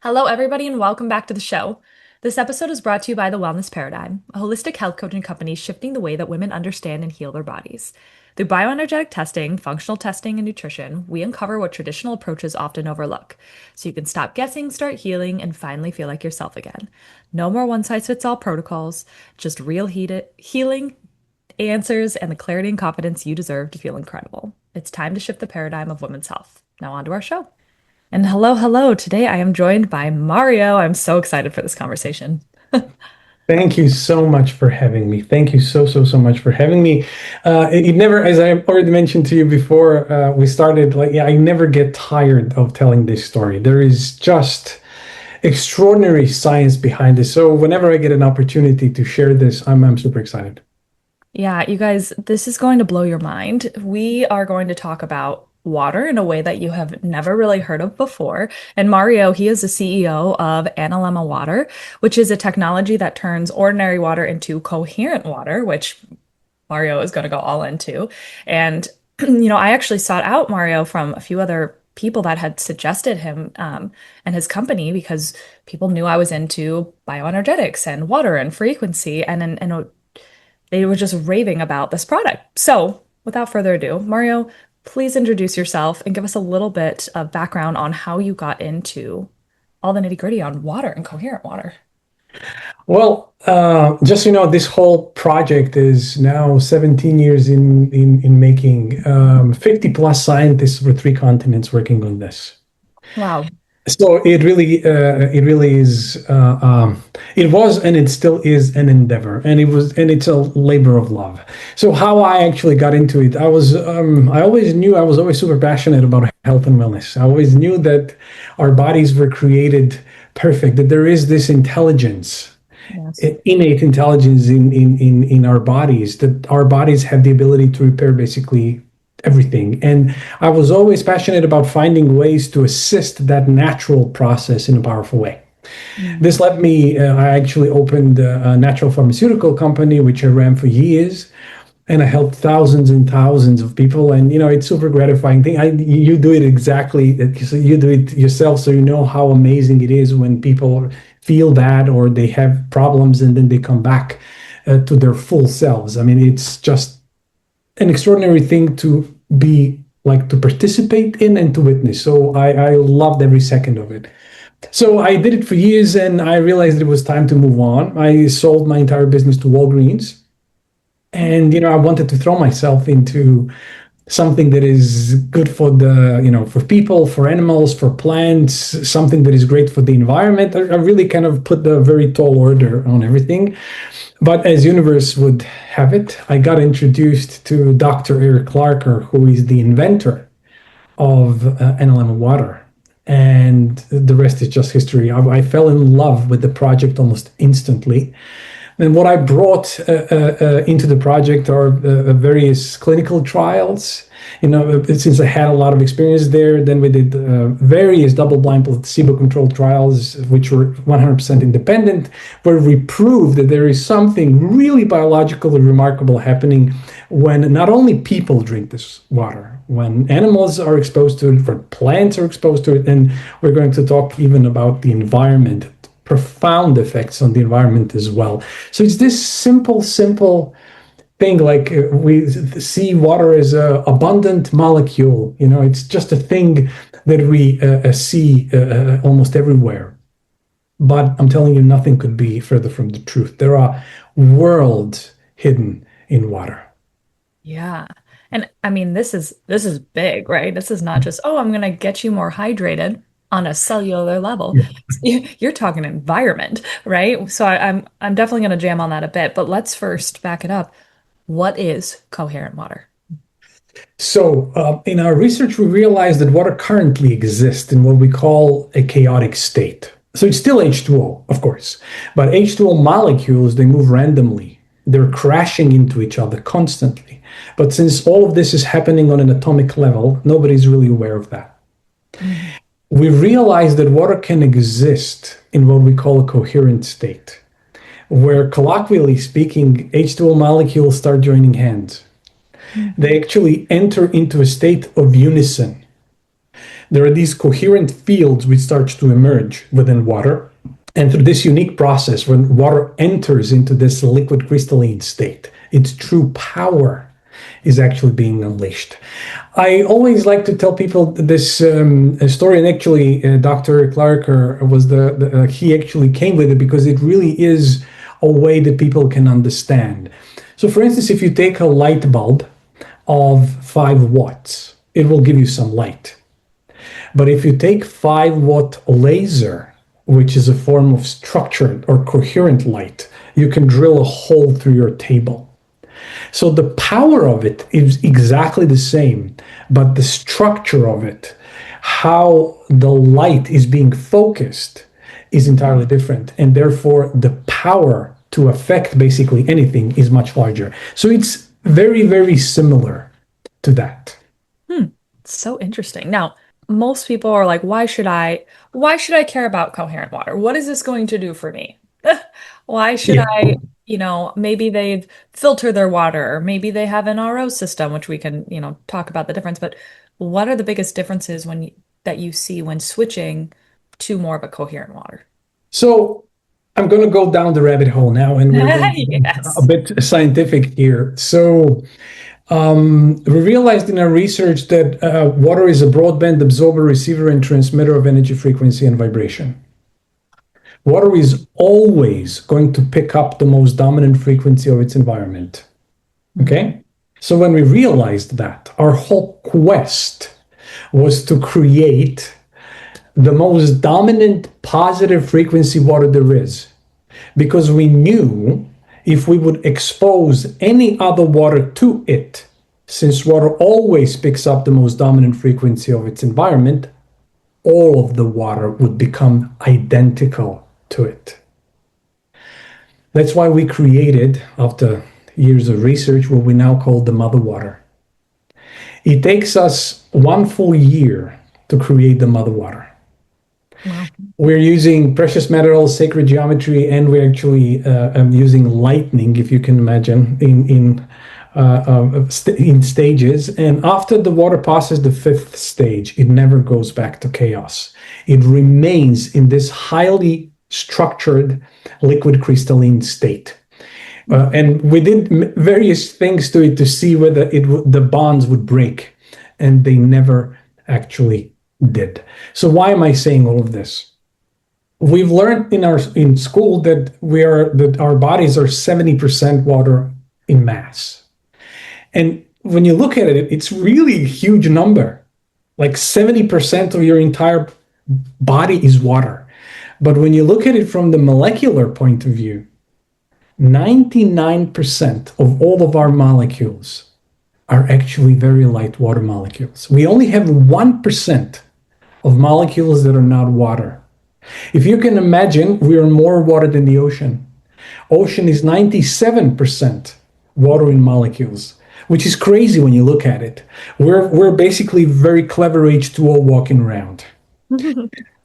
Hello, everybody, and welcome back to the show. This episode is brought to you by The Wellness Paradigm, a holistic health coaching company shifting the way that women understand and heal their bodies. Through bioenergetic testing, functional testing, and nutrition, we uncover what traditional approaches often overlook, so you can stop guessing, start healing, and finally feel like yourself again. No more one-size-fits-all protocols, just real healing, answers, and the clarity and confidence you deserve to feel incredible. It's time to shift the paradigm of women's health. Now, on to our show. And hello, hello. Today I am joined by Mario. I'm so excited for this conversation. Thank you so much for having me. Thank you so much for having me. It never, as I already mentioned to you before we started, I never get tired of telling this story. There is just extraordinary science behind this. So whenever I get an opportunity to share this, I'm super excited. Yeah, you guys, this is going to blow your mind. We are going to talk about water in a way that you have never really heard of before. And Mario, he is the CEO of Analemma Water, which is a technology that turns ordinary water into coherent water, which Mario is going to go all into. And, I actually sought out Mario from a few other people that had suggested him and his company because people knew I was into bioenergetics and water and frequency. And they were just raving about this product. So, without further ado, Mario, please introduce yourself and give us a little bit of background on how you got into all the nitty-gritty on water and coherent water. Well, just so you know, this whole project is now 17 years in making. 50 plus scientists over three continents working on this. Wow. So it really is. It was, and it still is an endeavor, and it's a labor of love. So how I actually got into it, I always knew I was always super passionate about health and wellness. I always knew that our bodies were created perfect, that there is this intelligence, Yes. innate intelligence in our bodies, that our bodies have the ability to repair basically everything. And I was always passionate about finding ways to assist that natural process in a powerful way. Mm. This led me, I actually opened a natural pharmaceutical company, which I ran for years. And I helped thousands and thousands of people. And, it's super gratifying thing. You do it exactly, so you do it yourself. So you know how amazing it is when people feel bad or they have problems and then they come back to their full selves. I mean, it's just an extraordinary thing to be like to participate in and to witness. So I loved every second of it. So I did it for years and I realized it was time to move on. I sold my entire business to Walgreens. And I wanted to throw myself into something that is good for for people, for animals, for plants, something that is great for the environment. I really kind of put the very tall order on everything. But as universe would have it, I got introduced to Dr. Eric Clarker, who is the inventor of Analemma Water. And the rest is just history. I fell in love with the project almost instantly. And what I brought into the project are various clinical trials. Since I had a lot of experience there, then we did various double-blind placebo-controlled trials, which were 100% independent, where we proved that there is something really biologically remarkable happening when not only people drink this water, when animals are exposed to it, when plants are exposed to it, and we're going to talk even about the environment, profound effects on the environment as well. So it's this simple thing, like we see water as a abundant molecule. It's just a thing that we see almost everywhere. But I'm telling you, nothing could be further from the truth. There are worlds hidden in water. Yeah. And I mean, this is big, right? This is not just, oh, I'm gonna get you more hydrated on a cellular level. Yeah. You're talking environment, right? So I'm definitely gonna jam on that a bit, but let's first back it up. What is coherent water? So, in our research, we realized that water currently exists in what we call a chaotic state. So it's still H2O, of course, but H2O molecules, they move randomly. They're crashing into each other constantly. But since all of this is happening on an atomic level, nobody's really aware of that. Mhm. We realized that water can exist in what we call a coherent state, where colloquially speaking, H2O molecules start joining hands. Mhm. They actually enter into a state of unison. there are these coherent fields which start to emerge within water. And through this unique process, when water enters into this liquid crystalline state, its true power is actually being unleashed. I always like to tell people this story, and actually, Dr. Clarker was he actually came with it because it really is a way that people can understand. So, for instance, if you take a light bulb of 5 watts, it will give you some light. But if you take 5-watt laser, which is a form of structured or coherent light, you can drill a hole through your table. So the power of it is exactly the same, but the structure of it, how the light is being focused, is entirely different. And therefore, the power to affect basically anything is much larger. So it's very, very similar to that. So interesting. Now, most people are like, why should I care about coherent water? What is this going to do for me? Why should Yeah. I, maybe they filter their water, or maybe they have an RO system, which we can, talk about the difference. But what are the biggest differences that you see when switching to more of a coherent water? So I'm going to go down the rabbit hole now, and we're going to be a Yes. bit scientific here. So we realized in our research that water is a broadband absorber, receiver, and transmitter of energy, frequency, and vibration. Water is always going to pick up the most dominant frequency of its environment. Okay? So when we realized that, our whole quest was to create the most dominant positive frequency water there is. Because we knew if we would expose any other water to it, since water always picks up the most dominant frequency of its environment, all of the water would become identical to it. That's why we created, after years of research, what we now call the mother water. It takes us 1 full year to create the mother water. Wow. We're using precious metals, sacred geometry, and we're actually using lightning, if you can imagine, in stages. And after the water passes the 5th stage, it never goes back to chaos. It remains in this highly structured liquid crystalline state. And we did various things to it to see whether the bonds would break, and they never actually did. So why am I saying all of this? We've learned in school that our bodies are 70% water in mass. And when you look at it, it's really a huge number. Like 70% of your entire body is water. But when you look at it from the molecular point of view, 99% of all of our molecules are actually very light water molecules. We only have 1% of molecules that are not water. If you can imagine, we are more water than the ocean. Ocean is 97% water in molecules, which is crazy when you look at it. We're basically very clever H2O walking around.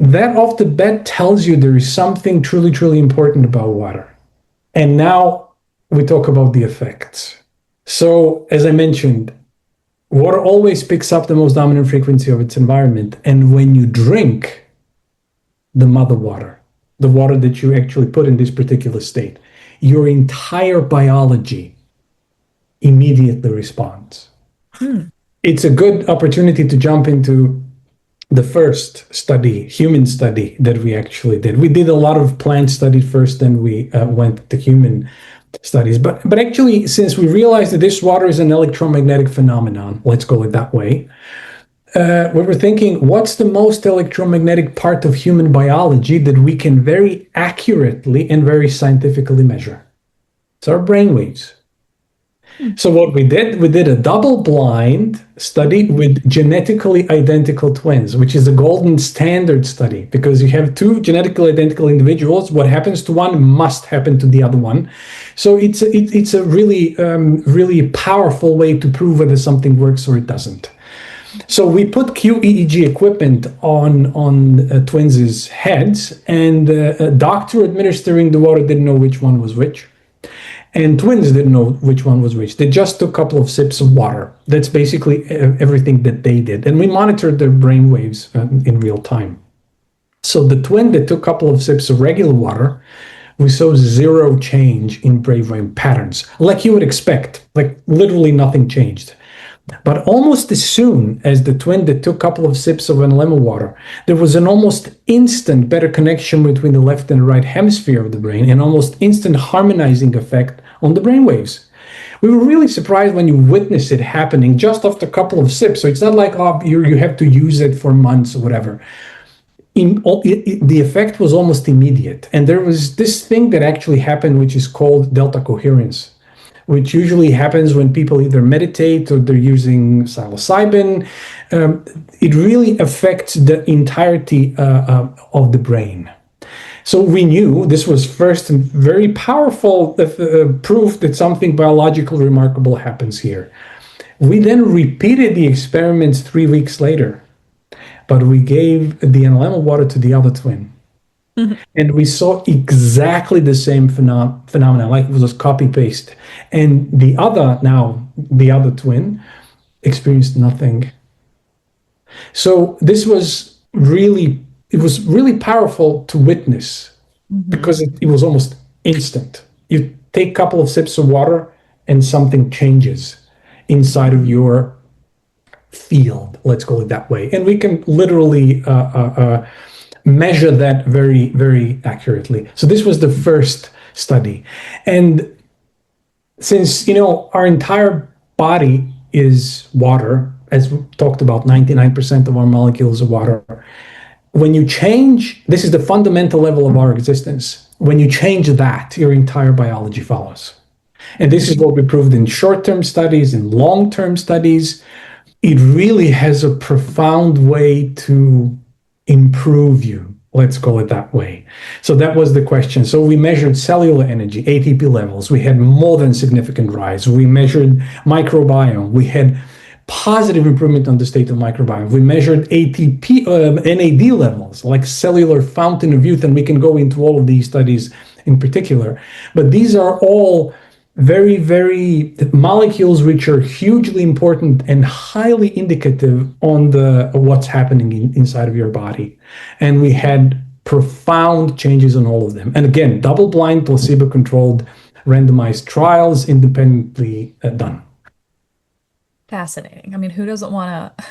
That off the bat tells you there is something truly, truly important about water. And now we talk about the effects. So, as I mentioned, water always picks up the most dominant frequency of its environment. And when you drink the mother water, the water that you actually put in this particular state, your entire biology immediately responds. It's a good opportunity to jump into the first study, human study that we actually did. We did a lot of plant studies first, then we went to human studies. But actually, since we realized that this water is an electromagnetic phenomenon, let's call it that way, we were thinking, what's the most electromagnetic part of human biology that we can very accurately and very scientifically measure? It's our brainwaves. So what we did a double-blind study with genetically identical twins, which is a golden standard study, because you have 2 genetically identical individuals. What happens to one must happen to the other one. So it's a really, really powerful way to prove whether something works or it doesn't. So we put QEEG equipment on twins' heads, and a doctor administering the water didn't know which one was which. And twins didn't know which one was which. They just took a couple of sips of water. That's basically everything that they did. And we monitored their brain waves in real time. So the twin that took a couple of sips of regular water, we saw zero change in brainwave patterns, like you would expect. Like literally nothing changed. But almost as soon as the twin that took a couple of sips of Analemma water, there was an almost instant better connection between the left and the right hemisphere of the brain, and almost instant harmonizing effect on the brain waves. We were really surprised when you witness it happening just after a couple of sips. So it's not like, oh, you have to use it for months or whatever. The effect was almost immediate. And there was this thing that actually happened, which is called delta coherence, which usually happens when people either meditate or they're using psilocybin. It really affects the entirety of the brain. So we knew this was first and very powerful proof that something biological remarkable happens here. We then repeated the experiments 3 weeks later, but we gave the Analemma water to the other twin. Mm-hmm. And we saw exactly the same phenomena, like it was copy paste. And the other twin experienced nothing. So it was really powerful to witness, mm-hmm. because it was almost instant. You take a couple of sips of water and something changes inside of your field, let's call it that way. And we can literally measure that very, very accurately. So this was the first study. And since, our entire body is water, as we talked about, 99% of our molecules are water. When you change, this is the fundamental level of our existence. When you change that, your entire biology follows. And this is what we proved in short-term studies, in long-term studies. It really has a profound way to improve you, let's call it that way. So that was the question. So we measured cellular energy, ATP levels. We had more than significant rise. We measured microbiome. We had positive improvement on the state of microbiome. We measured ATP, NAD levels, like cellular fountain of youth, and we can go into all of these studies in particular. But these are all very, very molecules which are hugely important and highly indicative on what's happening inside of your body. And we had profound changes on all of them. And again, double-blind, placebo-controlled, randomized trials, independently done. Fascinating. I mean, who doesn't want to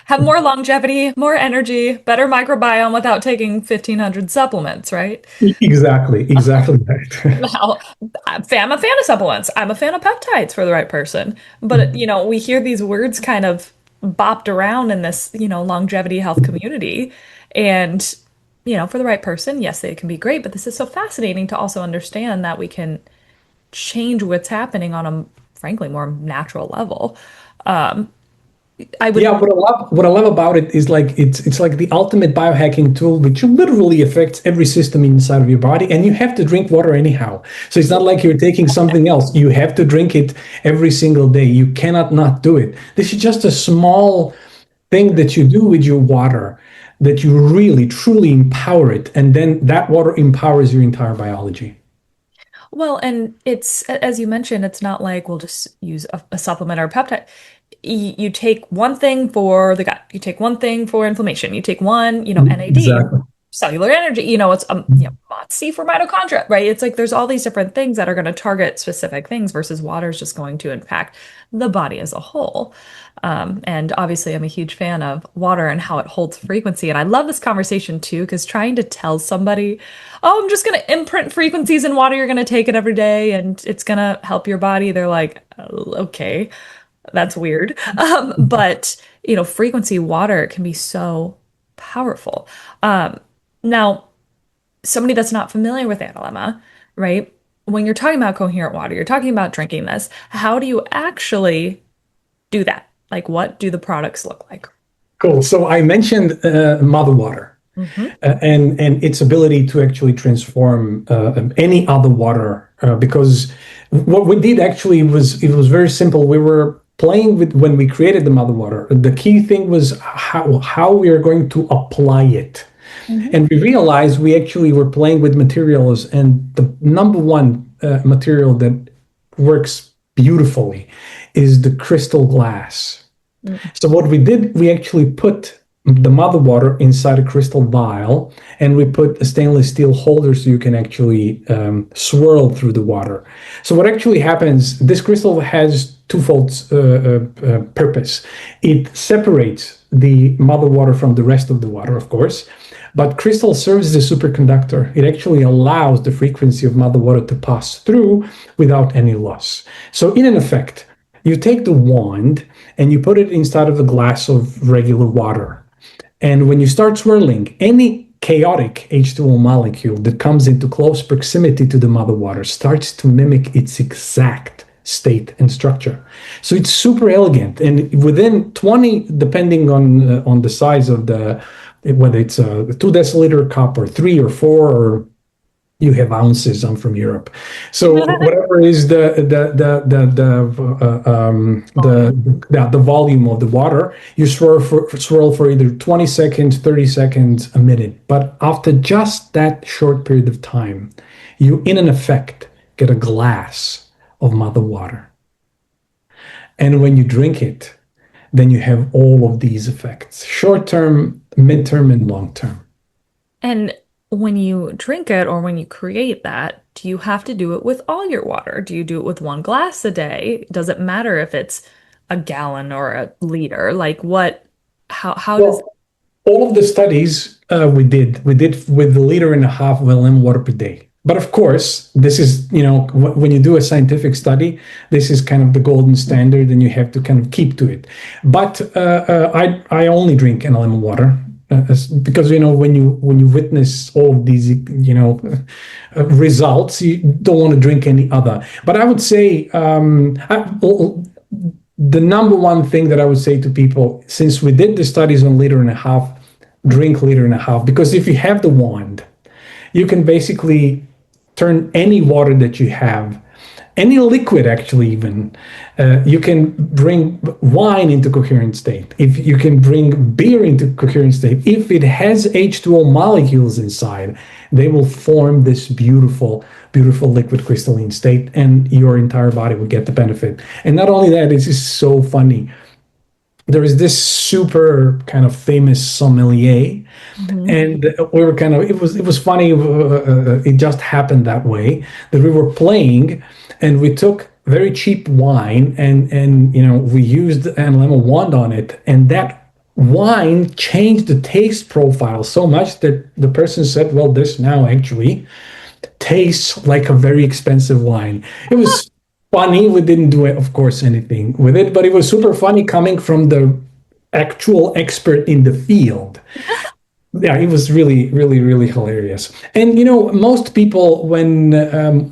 have more longevity, more energy, better microbiome without taking 1,500 supplements, right? Exactly right. Now, I'm a fan of supplements. I'm a fan of peptides for the right person. But, we hear these words kind of bopped around in this, longevity health community. And, for the right person, yes, they can be great. But this is so fascinating to also understand that we can change what's happening on a, frankly, more natural level. What I love about it is like it's like the ultimate biohacking tool, which literally affects every system inside of your body, and you have to drink water anyhow. So it's not like you're taking something else. You have to drink it every single day. You cannot not do it. This is just a small thing that you do with your water that you really truly empower it, and then that water empowers your entire biology. Well, and it's, as you mentioned, it's not like we'll just use a supplement or a peptide. You take one thing for the gut, you take one thing for inflammation, you take one, NAD, exactly. Cellular energy, it's MOTS for mitochondria, right? It's like there's all these different things that are going to target specific things versus water is just going to impact the body as a whole. And obviously, I'm a huge fan of water and how it holds frequency. And I love this conversation too, because trying to tell somebody, oh, I'm just going to imprint frequencies in water, you're going to take it every day and it's going to help your body. They're like, okay, that's weird. But, frequency water can be so powerful. Now, somebody that's not familiar with Analemma, right? When you're talking about coherent water, you're talking about drinking this. How do you actually do that? Like, what do the products look like? Cool. So I mentioned mother water, mm-hmm. And its ability to actually transform any other water. Because what we did actually was very simple. We were playing with when we created the mother water. The key thing was how we are going to apply it. Mm-hmm. And we realized we actually were playing with materials, and the number one material that works beautifully is the crystal glass. Mm. So what we did, we actually put the mother water inside a crystal vial, and we put a stainless steel holder so you can actually swirl through the water. So what actually happens, this crystal has twofold purpose. It separates the mother water from the rest of the water, of course, but crystal serves as a superconductor. It actually allows the frequency of mother water to pass through without any loss. So in an effect, you take the wand and you put it inside of a glass of regular water. And when you start swirling, any chaotic H2O molecule that comes into close proximity to the mother water starts to mimic its exact state and structure. So it's super elegant. And within 20, depending on the size of the, whether it's a 2 deciliter cup or 3 or 4 or you have ounces. I'm from Europe, so whatever is the volume of the water, you swirl for either 20 seconds, 30 seconds, a minute. But after just that short period of time, you, in an effect, get a glass of mother water. And when you drink it, then you have all of these effects: short term, mid term, and long term. And when you drink it or when you create that, do you have to do it with all your water? Do you do it with one glass a day? Does it matter if it's a gallon or a liter? Like what, how does, Well, all of the studies we did with a liter and a half of Analemma water per day. But of course, this is, when you do a scientific study, this is kind of the golden standard, and you have to kind of keep to it. But I only drink Analemma water. Because when you witness all of these results, you don't want to drink any other. But I would say the number one thing that I would say to people, since we did the studies on liter and a half, drink liter and a half, because if you have the wand, you can basically turn any water that you have, any liquid actually, even you can bring wine into coherent state. If you can bring beer into coherent state, if it has H2O molecules inside, they will form this beautiful, beautiful liquid crystalline state, and your entire body will get the benefit. And not only that, this is so funny. There is this super kind of famous sommelier, Mhm. and we were kind of, it was funny. It just happened that way that we were playing, and we took very cheap wine, and we used Analemma wand on it, and that wine changed the taste profile so much that the person said, well, this now actually tastes like a very expensive wine. It was funny. We didn't do it, of course, anything with it, but it was super funny coming from the actual expert in the field. Yeah, it was really, really, really hilarious. And most people, when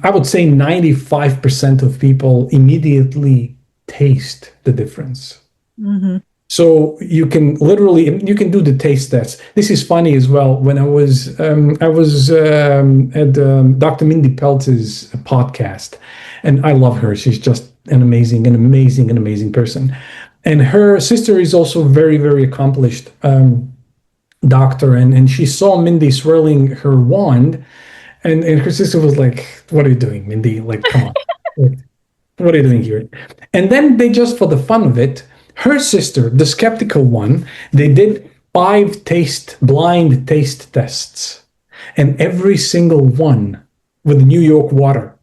I would say 95% of people immediately taste the difference. Mhm. So you can do the taste test. This is funny as well. When I was at Dr. Mindy Peltz's podcast, and I love her. She's just an amazing person. And her sister is also very, very accomplished doctor, and she saw Mindy swirling her wand, and her sister was like, "What are you doing, Mindy? Like, come on." Like, what are you doing here? And then they just, for the fun of it, her sister, the skeptical one, they did 5 blind taste tests, and every single one with New York water.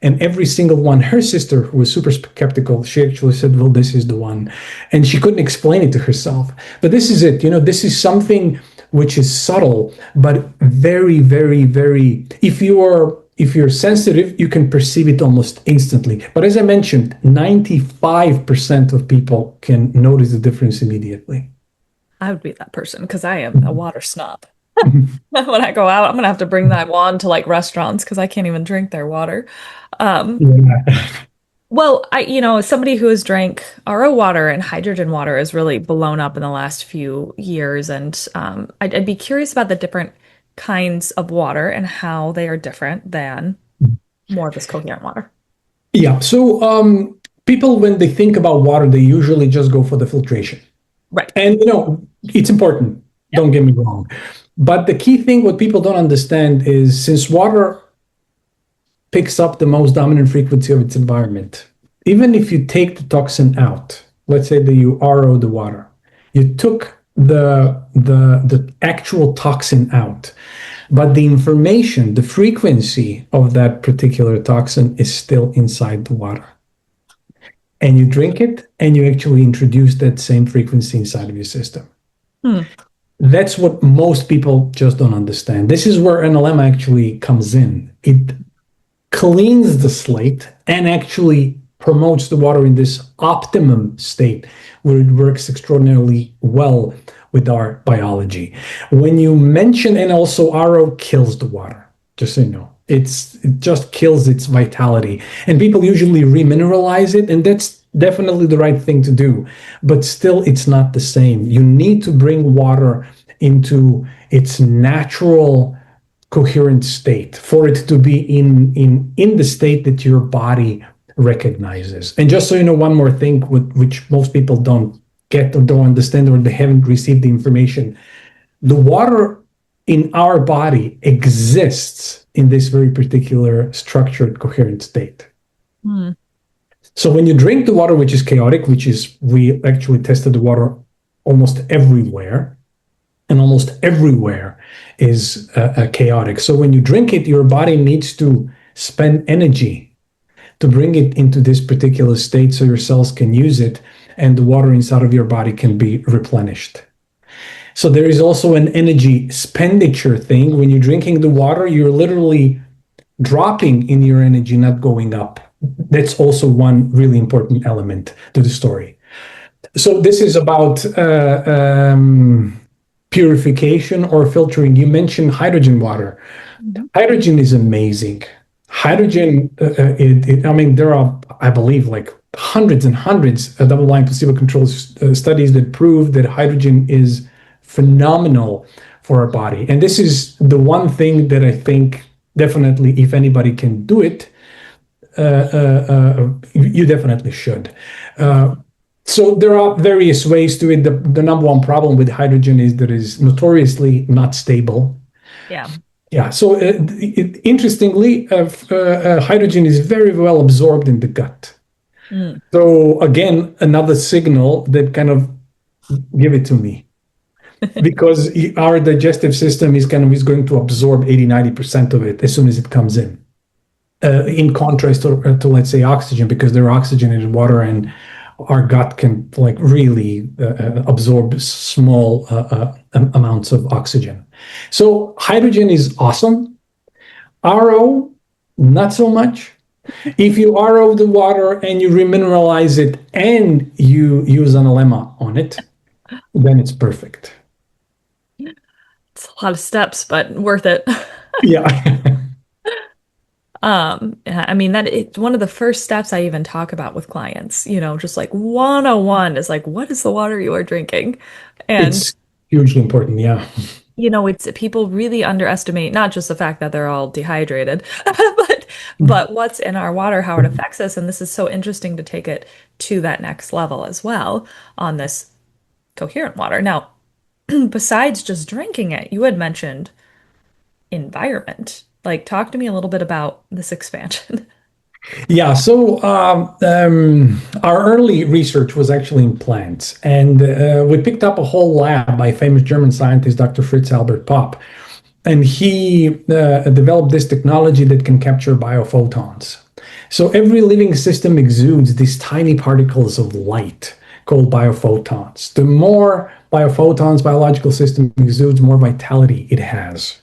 And every single one, her sister, who was super skeptical, she actually said, well, this is the one. And she couldn't explain it to herself. But this is it. This is something which is subtle, but very, very, very, if you're sensitive, you can perceive it almost instantly. But as I mentioned, 95% of people can notice the difference immediately. I would be that person because I am a water snob. When I go out, I'm gonna have to bring that wand to like restaurants because I can't even drink their water. Um, Yeah. well, as somebody who has drank RO water and hydrogen water has really blown up in the last few years, and I'd be curious about the different kinds of water and how they are different than more of this coherent water. Yeah. So people, when they think about water, they usually just go for the filtration. Right. And it's important, Yep. don't get me wrong. But the key thing, what people don't understand is, since water picks up the most dominant frequency of its environment. Even if you take the toxin out, let's say that you RO the water, you took the actual toxin out, but the information, the frequency of that particular toxin is still inside the water. And you drink it, and you actually introduce that same frequency inside of your system. Hmm. That's what most people just don't understand. This is where Analemma actually comes in. It cleans the slate and actually promotes the water in this optimum state where it works extraordinarily well with our biology. When you mention, and also RO kills the water, just so you know. It just kills its vitality. And people usually remineralize it, and that's definitely the right thing to do. But still, it's not the same. You need to bring water into its natural coherent state for it to be in the state that your body recognizes. And just so you know, one more thing, which most people don't get or don't understand, or they haven't received the information. The water in our body exists in this very particular structured coherent state. Hmm. So when you drink the water, which is chaotic, which is, we actually tested the water almost everywhere, and almost everywhere is chaotic. So when you drink it, your body needs to spend energy to bring it into this particular state so your cells can use it and the water inside of your body can be replenished. So there is also an energy expenditure thing. When you're drinking the water, you're literally dropping in your energy, not going up. That's also one really important element to the story. So this is about purification or filtering. You mentioned hydrogen water. Mhm. Hydrogen is amazing. Hydrogen, I mean, there are, I believe, like hundreds and hundreds of double-blind placebo-controlled studies that prove that hydrogen is phenomenal for our body. And this is the one thing that I think definitely, if anybody can do it, you definitely should. So there are various ways to it. The number one problem with hydrogen is that it is notoriously not stable. Yeah. Yeah. So interestingly, hydrogen is very well absorbed in the gut. Mm. So again, another signal that kind of give it to me, because our digestive system is going to absorb 80-90% of it as soon as it comes in contrast to let's say oxygen, because there are oxygenated water and our gut can like really absorb small amounts of oxygen. So hydrogen is awesome. RO, not so much. If you RO the water and you remineralize it and you use Analemma on it, then it's perfect. It's a lot of steps, but worth it. Yeah. I mean that it's one of the first steps I even talk about with clients, just like 101 is like, what is the water you are drinking? And It's hugely important. Yeah. it's people really underestimate not just the fact that they're all dehydrated, but what's in our water, how it affects us. And this is so interesting to take it to that next level as well on this coherent water. Now, besides just drinking it, you had mentioned environment. Like, talk to me a little bit about this expansion. Yeah, so our early research was actually in plants, and we picked up a whole lab by famous German scientist, Dr. Fritz Albert Popp, and he developed this technology that can capture biophotons. So every living system exudes these tiny particles of light called biophotons. The more biophotons biological system exudes, more vitality it has.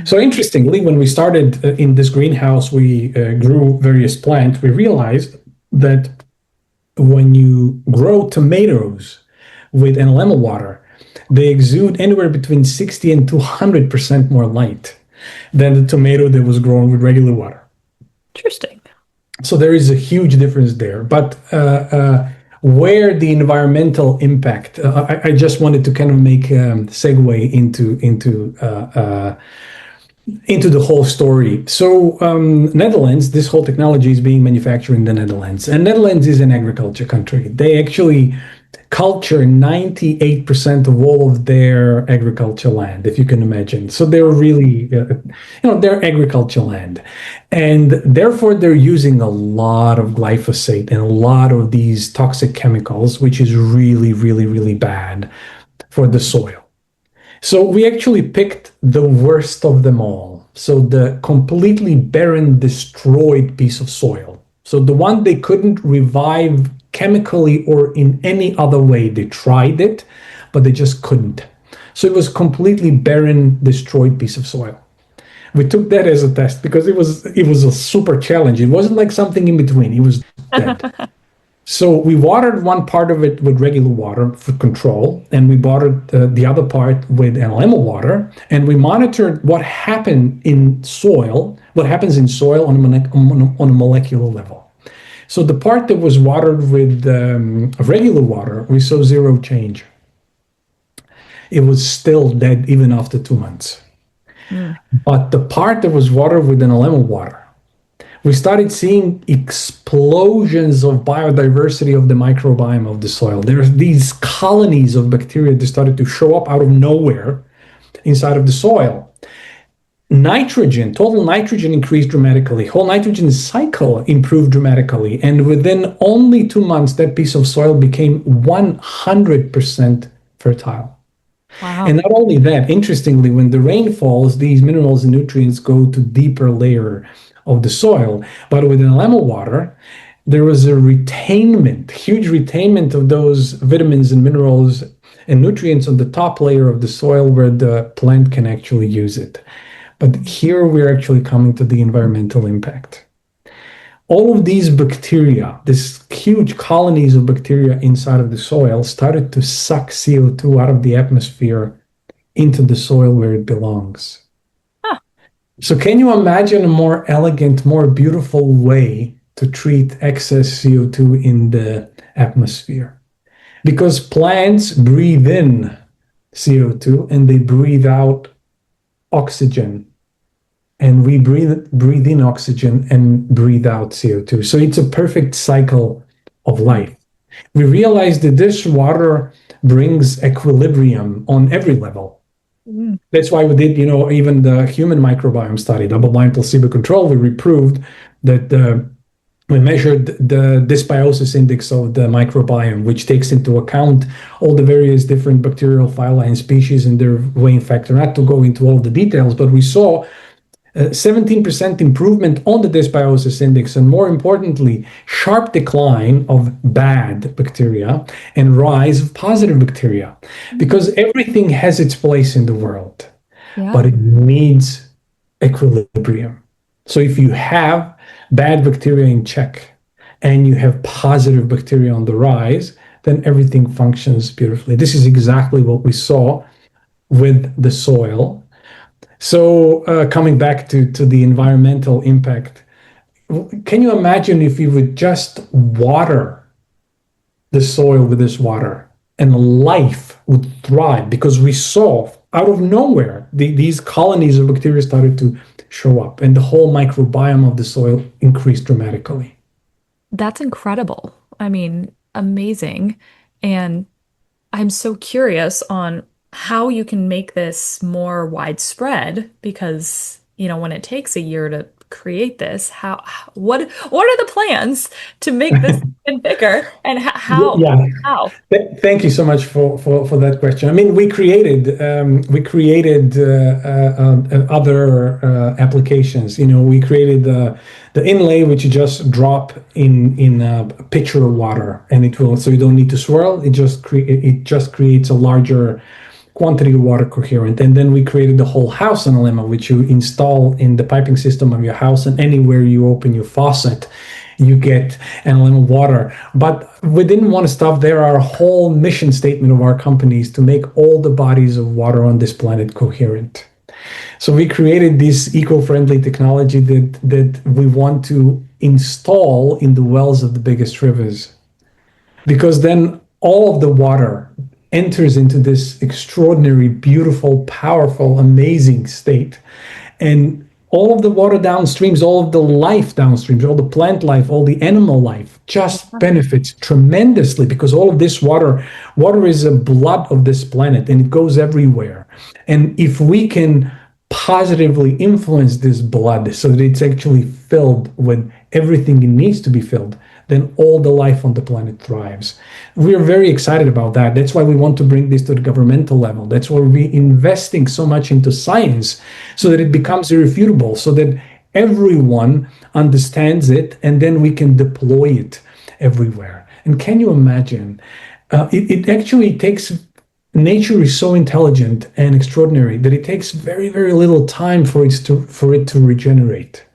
So interestingly, when we started in this greenhouse, we grew various plants. We realized that when you grow tomatoes with Analemma water, they exude anywhere between 60 and 200% more light than the tomato that was grown with regular water. Interesting. So there is a huge difference there. But where the environmental impact, I just wanted to kind of make a segue into the whole story. So Netherlands, this whole technology is being manufactured in the Netherlands, and Netherlands is an agriculture country. They actually culture 98% of all of their agriculture land, if you can imagine. So they're really, they're agriculture land. And therefore, they're using a lot of glyphosate and a lot of these toxic chemicals, which is really, really, really bad for the soil. So we actually picked the worst of them all. So the completely barren, destroyed piece of soil. So the one they couldn't revive chemically or in any other way. They tried it, but they just couldn't. So it was completely barren, destroyed piece of soil. We took that as a test because it was a super challenge. It wasn't like something in between. It was dead. So we watered one part of it with regular water for control, and we watered the other part with Analemma water, and we monitored what happened in soil, what happens in soil on a molecular level. So the part that was watered with regular water, we saw zero change. It was still dead even after 2 months. Mm. But the part that was watered with Analemma water, we started seeing explosions of biodiversity of the microbiome of the soil. There's these colonies of bacteria that started to show up out of nowhere inside of the soil. Nitrogen, total nitrogen increased dramatically. Whole nitrogen cycle improved dramatically. And within only 2 months, that piece of soil became 100% fertile. And Wow. not only that, interestingly, when the rain falls, these minerals and nutrients go to deeper layer of the soil. But with Analemma water, there was a retainment, huge retainment of those vitamins and minerals and nutrients on the top layer of the soil where the plant can actually use it. But here we're actually coming to the environmental impact. All of these bacteria, these huge colonies of bacteria inside of the soil, started to suck CO2 out of the atmosphere into the soil where it belongs. Huh. So, can you imagine a more elegant, more beautiful way to treat excess CO2 in the atmosphere? Because plants breathe in CO2 and they breathe out oxygen, and we breathe in oxygen and breathe out CO2. So it's a perfect cycle of life. We realize that this water brings equilibrium on every level. Mm. That's why we did, even the human microbiome study, double-blind placebo control, where we proved that we measured the dysbiosis index of the microbiome, which takes into account all the various different bacterial phyla and species and their weighing factor. Not to go into all the details, but we saw 17% improvement on the dysbiosis index, and more importantly, sharp decline of bad bacteria and rise of positive bacteria, because everything has its place in the world, Yeah. but it needs equilibrium. So if you have bad bacteria in check and you have positive bacteria on the rise, then everything functions beautifully. This is exactly what we saw with the soil. So coming back to the environmental impact, can you imagine if you would just water the soil with this water and life would thrive? Because we saw out of nowhere these colonies of bacteria started to show up and the whole microbiome of the soil increased dramatically. That's incredible. I mean, amazing. And I'm so curious on how you can make this more widespread because, when it takes a year to create this, what are the plans to make this even bigger and Yeah, how? Thank you so much for that question. I mean, we created other applications. We created the inlay, which you just drop in a pitcher of water, and it will. So you don't need to swirl. It just creates a larger quantity of water coherent. And then we created the whole house Analemma, which you install in the piping system of your house, and anywhere you open your faucet, you get Analemma water. But we didn't want to stop there. Our whole mission statement of our company is to make all the bodies of water on this planet coherent. So we created this eco-friendly technology that we want to install in the wells of the biggest rivers, because then all of the water enters into this extraordinary, beautiful, powerful, amazing state. And all of the water downstreams, all of the life downstreams, all the plant life, all the animal life just benefits tremendously because all of this water is a blood of this planet and it goes everywhere. And if we can positively influence this blood so that it's actually filled with everything it needs to be filled, then all the life on the planet thrives. We are very excited about that. That's why we want to bring this to the governmental level. That's why we're investing so much into science so that it becomes irrefutable, so that everyone understands it and then we can deploy it everywhere. And can you imagine? It actually takes nature is so intelligent and extraordinary that it takes very, very little time for it to regenerate.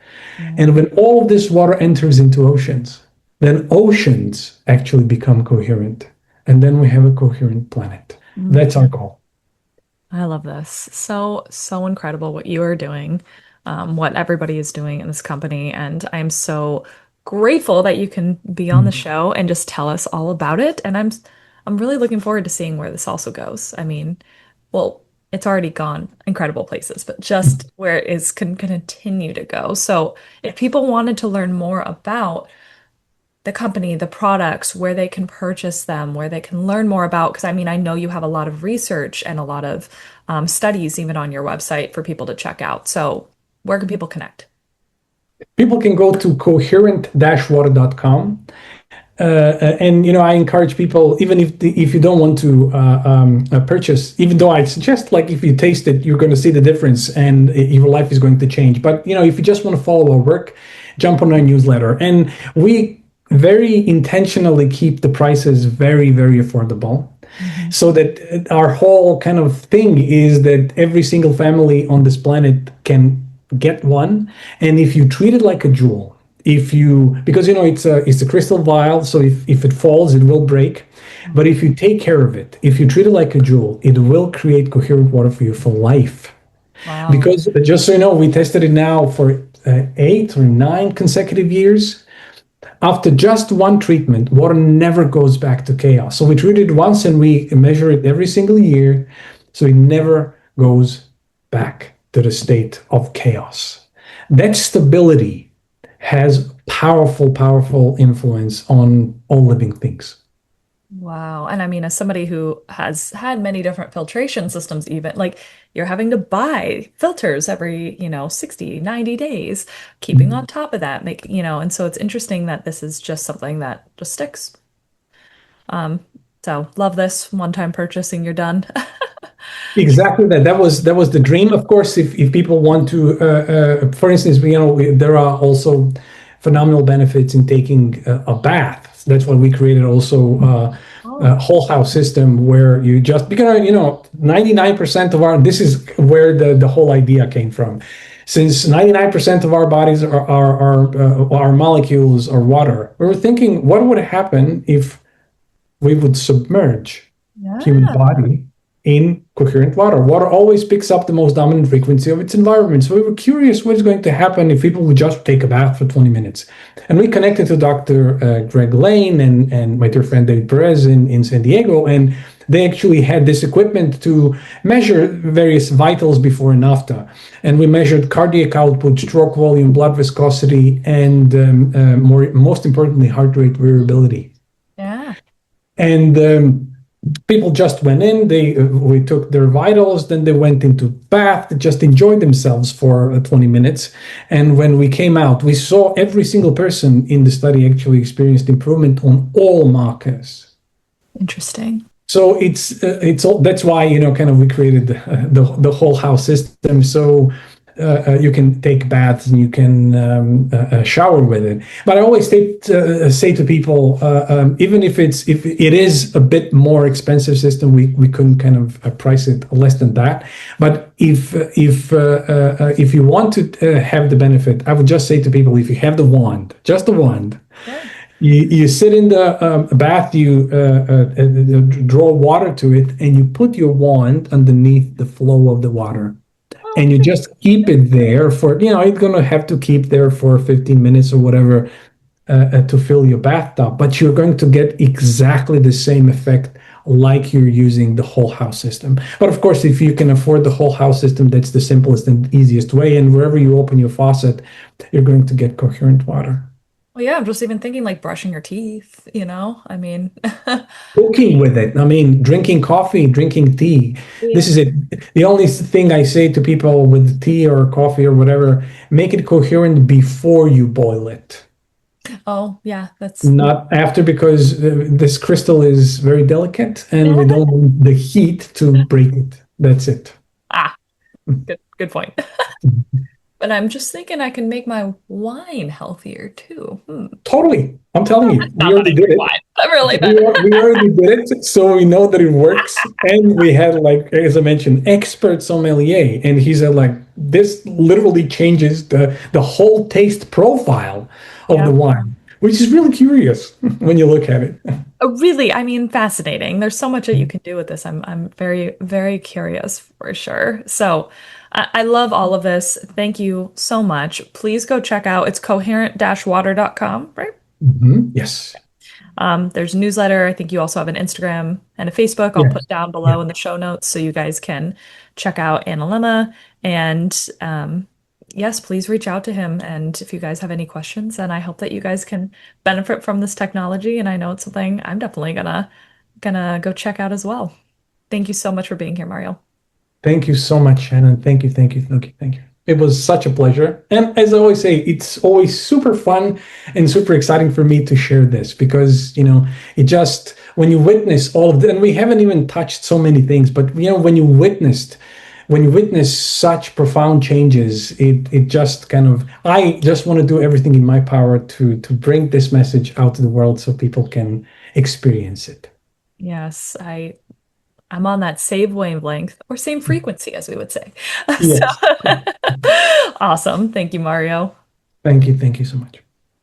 And when all of this water enters into oceans, then oceans actually become coherent. And then we have a coherent planet. That's our goal. I love this. So, so incredible what you are doing, what everybody is doing in this company. And I'm so grateful that you can be on the show and just tell us all about it. And I'm really looking forward to seeing where this also goes. I mean, well, it's already gone incredible places, but just where it is can continue to go. So if people wanted to learn more about the company, the products, where they can purchase them, where they can learn more about, because I mean, I know you have a lot of research and a lot of studies even on your website for people to check out. So where can people connect? People can go to coherent-water.com. And I encourage people, even if you don't want to purchase, even though I suggest like if you taste it, you're going to see the difference and your life is going to change. But if you just want to follow our work, jump on our newsletter. And we very intentionally keep the prices very, very affordable. So that our whole kind of thing is that every single family on this planet can get one. And if you treat it like a jewel, because it's a crystal vial, so if it falls, it will break. But if you take care of it, if you treat it like a jewel, it will create coherent water for you for life. Wow. Because just so you know, we tested it now for 8 or 9 consecutive years. After just one treatment, water never goes back to chaos. So we treat it once and we measure it every single year, so it never goes back to the state of chaos. That stability has powerful, powerful influence on all living things. Wow. And I mean, as somebody who has had many different filtration systems, even like you're having to buy filters every, 60, 90 days, keeping on top of that, and so it's interesting that this is just something that just sticks. So love this one-time purchase and you're done. Exactly that. That was the dream. Of course, if people want to, for instance, there are also phenomenal benefits in taking a bath. That's why we created also a whole house system where you just because 99% of this is where the whole idea came from. Since 99% of our bodies our molecules are water, we were thinking, what would happen if we would submerge human Yeah. body in coherent water? Water always picks up the most dominant frequency of its environment. So we were curious what is going to happen if people would just take a bath for 20 minutes. And we connected to Dr. Greg Lane and my dear friend David Perez in San Diego. And they actually had this equipment to measure various vitals before and after. And we measured cardiac output, stroke volume, blood viscosity, and most importantly, heart rate variability. Yeah. And people just went in, we took their vitals, then they went into bath, they just enjoyed themselves for 20 minutes. And when we came out, we saw every single person in the study actually experienced improvement on all markers. Interesting. So it's all, that's why kind of we created the whole house system. So you can take baths and you can shower with it. But I always say to people, even if it is a bit more expensive system, we couldn't kind of price it less than that. But if you want to have the benefit, I would just say to people, if you have the wand, just the wand. Yeah. You sit in the bath, you draw water to it, and you put your wand underneath the flow of the water. And you just keep it there for, it's going to have to keep there for 15 minutes or whatever to fill your bathtub. But you're going to get exactly the same effect like you're using the whole house system. But of course, if you can afford the whole house system, that's the simplest and easiest way. And wherever you open your faucet, you're going to get coherent water. Well, yeah, I'm just even thinking like brushing your teeth, you know? I mean, Cooking with it. I mean, drinking coffee, drinking tea. This yeah. is it. The only thing I say to people with tea or coffee or whatever, make it coherent before you boil it, Oh, yeah, that's not after, because this crystal is very delicate and we don't want the heat to break it. That's it. ah, good point. But I'm just thinking I can make my wine healthier too. Hmm. Totally. I'm telling you, we Not that already I did drink it. wine, but really, but We already did it, so we know that it works. And we had, like, as I mentioned, expert sommelier, and he said, like, this literally changes the whole taste profile of yeah. the wine, which is really curious when you look at it. Really, I mean, fascinating. There's so much that you can do with this. I'm very, very curious for sure. So I love all of this. Thank you so much. Please go check out it's coherent-water.com, right? Yes. There's a newsletter. I think you also have an Instagram and a Facebook. I'll Yes. put down Yeah. below in the show notes so you guys can check out Analemma. And yes, please reach out to him. And if you guys have any questions, and I hope that you guys can benefit from this technology. And I know it's something I'm definitely gonna go check out as well. Thank you so much for being here, Mario. Thank you so much, Shannon. Thank you, thank you, thank you, thank you. It was such a pleasure. And as I always say, it's always super fun and super exciting for me to share this because, it just, when you witness all of that, and we haven't even touched so many things, but, when you witness such profound changes, it just kind of, I just want to do everything in my power to bring this message out to the world so people can experience it. Yes, I'm on that same wavelength or same frequency, as we would say. So Yes. awesome. Thank you, Mario. Thank you. Thank you so much.